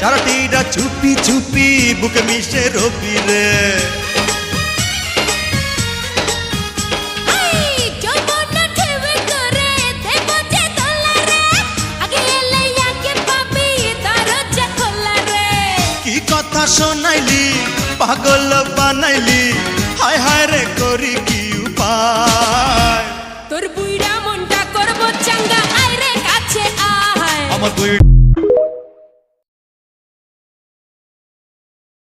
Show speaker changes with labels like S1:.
S1: সারাটিরা চুপি চুপি বুকে মিশে রবি রে কি কথা শোনাইলি পাগল বানাইলি হায় হায় রে করি কি উপায়
S2: তোর বুইড়া মনটা করবো চাঙ্গা আয় রে কাছে আয়
S1: আমার বুইড়া